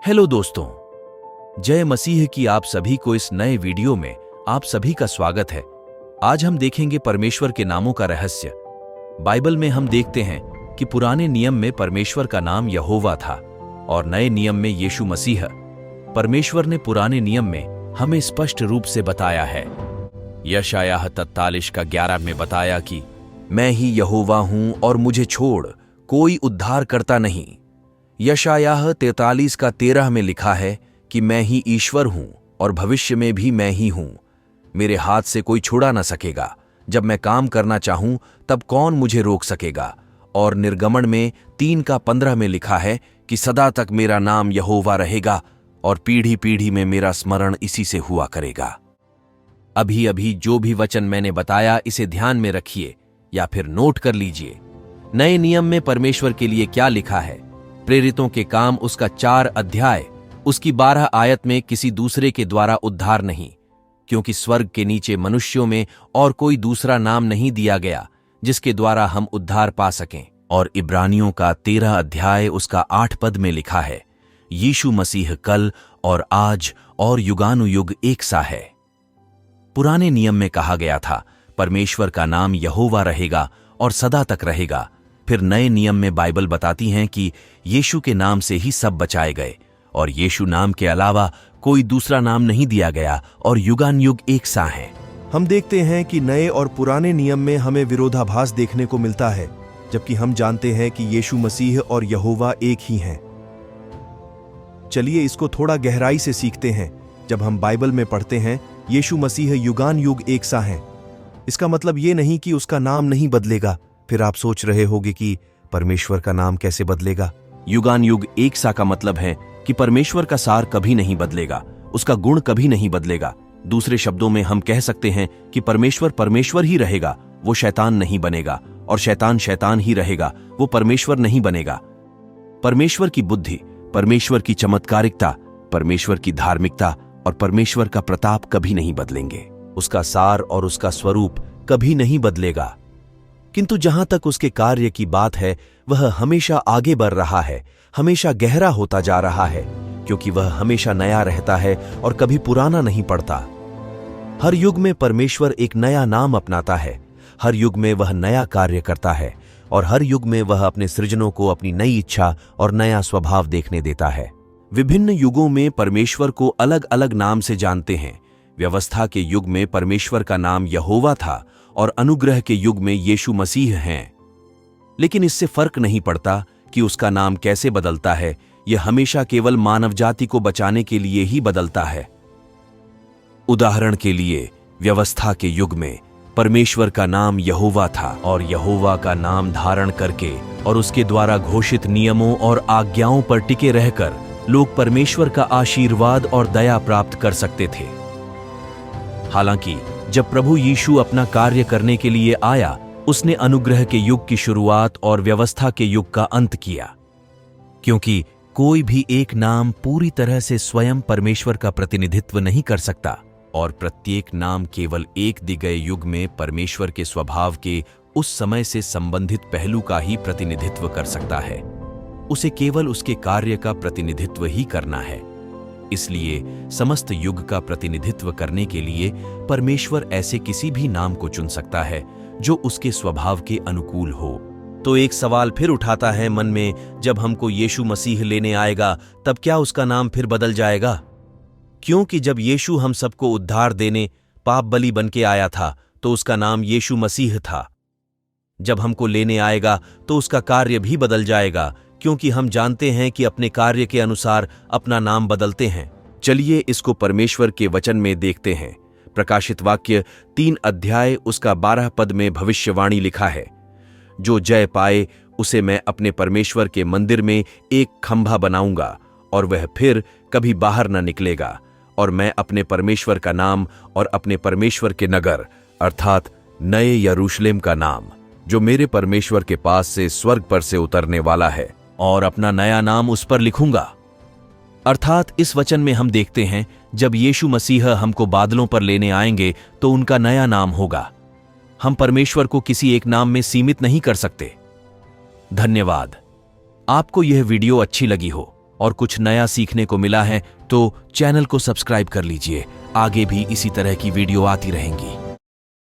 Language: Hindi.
हेलो दोस्तों, जय मसीह की आप सभी को इस नए वीडियो में आप सभी का स्वागत है। आज हम देखेंगे परमेश्वर के नामों का रहस्य। बाइबल में हम देखते हैं कि पुराने नियम में परमेश्वर का नाम यहोवा था और नए नियम में यीशु मसीह। परमेश्वर ने पुराने नियम में हमें स्पष्ट रूप से बताया है। यशायाह 43:11 में बताया कि मैं ही यहोवा हूं और मुझे छोड़ कोई उद्धार करता नहीं। यशायाह 43:13 में लिखा है कि मैं ही ईश्वर हूं और भविष्य में भी मैं ही हूं। मेरे हाथ से कोई छुड़ा ना सकेगा। जब मैं काम करना चाहूं तब कौन मुझे रोक सकेगा। और निर्गमन में 3:15 में लिखा है कि सदा तक मेरा नाम यहोवा रहेगा और पीढ़ी पीढ़ी में मेरा स्मरण इसी से हुआ करेगा। अभी अभी जो भी वचन मैंने बताया इसे ध्यान में रखिए या फिर नोट कर लीजिए। नए नियम में परमेश्वर के लिए क्या लिखा है। प्रेरितों के काम उसका 4 अध्याय उसकी 12 आयत में किसी दूसरे के द्वारा उद्धार नहीं, क्योंकि स्वर्ग के नीचे मनुष्यों में और कोई दूसरा नाम नहीं दिया गया जिसके द्वारा हम उद्धार पा सकें। और इब्रानियों का 13 अध्याय उसका 8 पद में लिखा है, यीशु मसीह कल और आज और युगानुयुग एक सा है। पुराने नियम में कहा गया था परमेश्वर का नाम यहोवा रहेगा और सदा तक रहेगा। फिर नए नियम में बाइबल बताती हैं कि यीशु के नाम से ही सब बचाए गए और यीशु नाम के अलावा कोई दूसरा नाम नहीं दिया गया और युगानुयुग एक सा है। हम देखते हैं कि नए और पुराने नियम में हमें विरोधाभास देखने को मिलता है, जबकि हम जानते हैं कि यीशु मसीह और यहोवा एक ही हैं। चलिए इसको थोड़ा गहराई से सीखते हैं। जब हम बाइबल में पढ़ते हैं यीशु मसीह युगानुयुग एक सा है, इसका मतलब ये नहीं कि उसका नाम नहीं बदलेगा। फिर आप सोच रहे होंगे कि परमेश्वर का नाम कैसे बदलेगा। युगानुयुग एक सा का मतलब है कि परमेश्वर का सार कभी नहीं बदलेगा, उसका गुण कभी नहीं बदलेगा। दूसरे शब्दों में हम कह सकते हैं कि परमेश्वर परमेश्वर ही रहेगा, वो शैतान नहीं बनेगा, और शैतान शैतान ही रहेगा, वो परमेश्वर नहीं बनेगा। परमेश्वर की बुद्धि, परमेश्वर की चमत्कारिकता, परमेश्वर की धार्मिकता और परमेश्वर का प्रताप कभी नहीं बदलेंगे। उसका सार और उसका स्वरूप कभी नहीं बदलेगा। किंतु जहां तक उसके कार्य की बात है, वह हमेशा आगे बढ़ रहा है, हमेशा गहरा होता जा रहा है, क्योंकि वह हमेशा नया रहता है और कभी पुराना नहीं पड़ता। हर युग में परमेश्वर एक नया नाम अपनाता है, हर युग में वह नया कार्य करता है और हर युग में वह अपने सृजनों को अपनी नई इच्छा और नया स्वभाव देखने देता है। विभिन्न युगों में परमेश्वर को अलग अलग नाम से जानते हैं। व्यवस्था के युग में परमेश्वर का नाम यहोवा था और अनुग्रह के युग में यीशु मसीह हैं। लेकिन इससे फर्क नहीं पड़ता कि उसका नाम कैसे बदलता है, यह हमेशा केवल मानव जाति को बचाने के लिए ही बदलता है। उदाहरण के लिए व्यवस्था के युग में परमेश्वर का नाम यहोवा था और यहोवा का नाम धारण करके और उसके द्वारा घोषित नियमों और आज्ञाओं पर टिके रहकर लोग परमेश्वर का आशीर्वाद और दया प्राप्त कर सकते थे। हालांकि जब प्रभु यीशु अपना कार्य करने के लिए आया, उसने अनुग्रह के युग की शुरुआत और व्यवस्था के युग का अंत किया, क्योंकि कोई भी एक नाम पूरी तरह से स्वयं परमेश्वर का प्रतिनिधित्व नहीं कर सकता और प्रत्येक नाम केवल एक दिए गए युग में परमेश्वर के स्वभाव के उस समय से संबंधित पहलू का ही प्रतिनिधित्व कर सकता है। उसे केवल उसके कार्य का प्रतिनिधित्व ही करना है। इसलिए समस्त युग का प्रतिनिधित्व करने के लिए परमेश्वर ऐसे किसी भी नाम को चुन सकता है जो उसके स्वभाव के अनुकूल हो। तो एक सवाल फिर उठाता है मन में, जब हमको यीशु मसीह लेने आएगा तब क्या उसका नाम फिर बदल जाएगा? क्योंकि जब यीशु हम सबको उद्धार देने पाप बलि बन के आया था तो उसका नाम यीशु मसीह था। जब हमको लेने आएगा तो उसका कार्य भी बदल जाएगा, क्योंकि हम जानते हैं कि अपने कार्य के अनुसार अपना नाम बदलते हैं। चलिए इसको परमेश्वर के वचन में देखते हैं। प्रकाशित वाक्य 3 अध्याय उसका 12 पद में भविष्यवाणी लिखा है, जो जय पाए उसे मैं अपने परमेश्वर के मंदिर में एक खंभा बनाऊंगा और वह फिर कभी बाहर न निकलेगा, और मैं अपने परमेश्वर का नाम और अपने परमेश्वर के नगर अर्थात नए यरूशलेम का नाम, जो मेरे परमेश्वर के पास से स्वर्ग पर से उतरने वाला है, और अपना नया नाम उस पर लिखूंगा। अर्थात इस वचन में हम देखते हैं जब यीशु मसीह हमको बादलों पर लेने आएंगे तो उनका नया नाम होगा। हम परमेश्वर को किसी एक नाम में सीमित नहीं कर सकते। धन्यवाद। आपको यह वीडियो अच्छी लगी हो और कुछ नया सीखने को मिला है तो चैनल को सब्सक्राइब कर लीजिए। आगे भी इसी तरह की वीडियो आती रहेंगी।